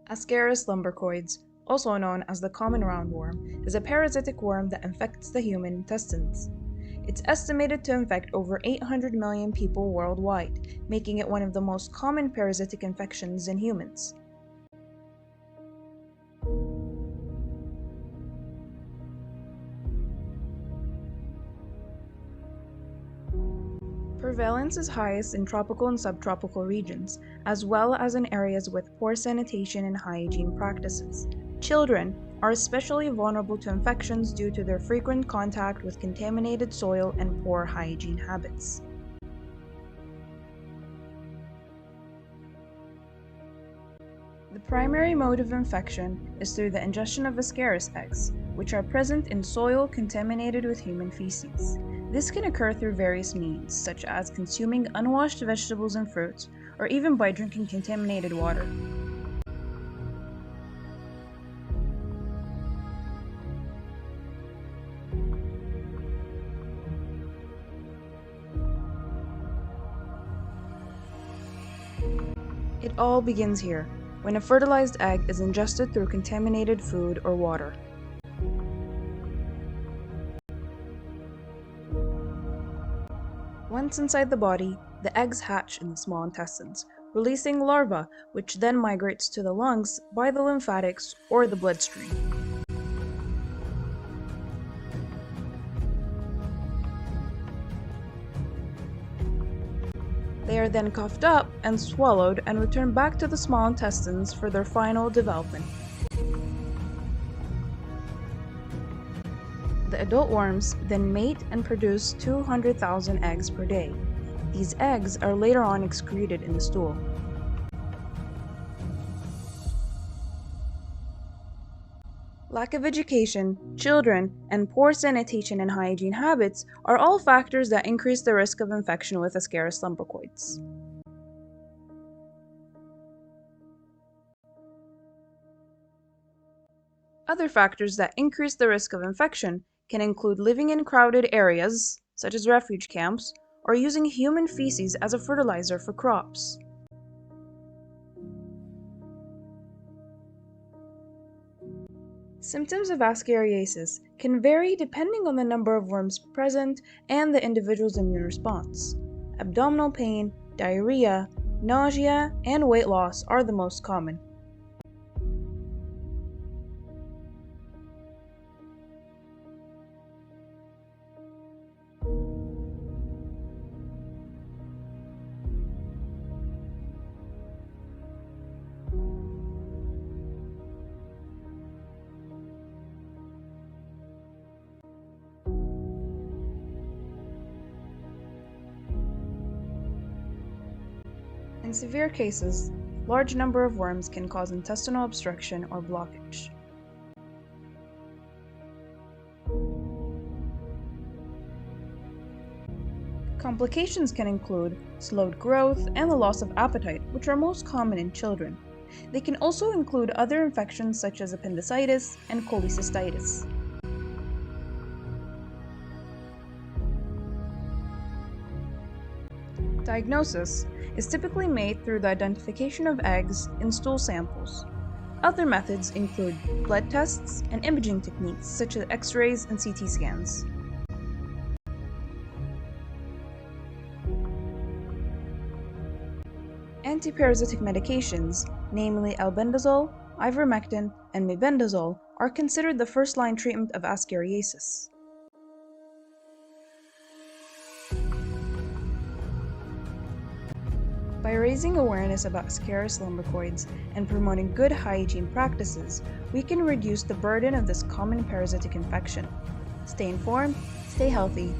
Ascaris Lumbricoides, also known as the common roundworm, is a parasitic worm that infects the human intestines. It's estimated to infect over 800 million people worldwide, making it one of the most common parasitic infections in humans. Prevalence is highest in tropical and subtropical regions, as well as in areas with poor sanitation and hygiene practices. Children are especially vulnerable to infections due to their frequent contact with contaminated soil and poor hygiene habits. The primary mode of infection is through the ingestion of Ascaris eggs, which are present in soil contaminated with human feces. This can occur through various means, such as consuming unwashed vegetables and fruits, or even by drinking contaminated water. It all begins here, when a fertilized egg is ingested through contaminated food or water. Once inside the body, the eggs hatch in the small intestines, releasing larvae, which then migrates to the lungs by the lymphatics or the bloodstream. They are then coughed up and swallowed and return back to the small intestines for their final development. The adult worms then mate and produce 200,000 eggs per day. These eggs are later on excreted in the stool. Lack of education, children, and poor sanitation and hygiene habits are all factors that increase the risk of infection with Ascaris lumbricoides. Other factors that increase the risk of infection can include living in crowded areas, such as refuge camps, or using human feces as a fertilizer for crops. Symptoms of ascariasis can vary depending on the number of worms present and the individual's immune response. Abdominal pain, diarrhea, nausea, and weight loss are the most common. In severe cases, large number of worms can cause intestinal obstruction or blockage. Complications can include slowed growth and the loss of appetite, which are most common in children. They can also include other infections such as appendicitis and cholecystitis. Diagnosis is typically made through the identification of eggs in stool samples. Other methods include blood tests and imaging techniques such as X-rays and CT scans. Antiparasitic medications, namely albendazole, ivermectin, and mebendazole, are considered the first-line treatment of ascariasis. By raising awareness about Ascaris lumbricoides and promoting good hygiene practices, we can reduce the burden of this common parasitic infection. Stay informed, stay healthy,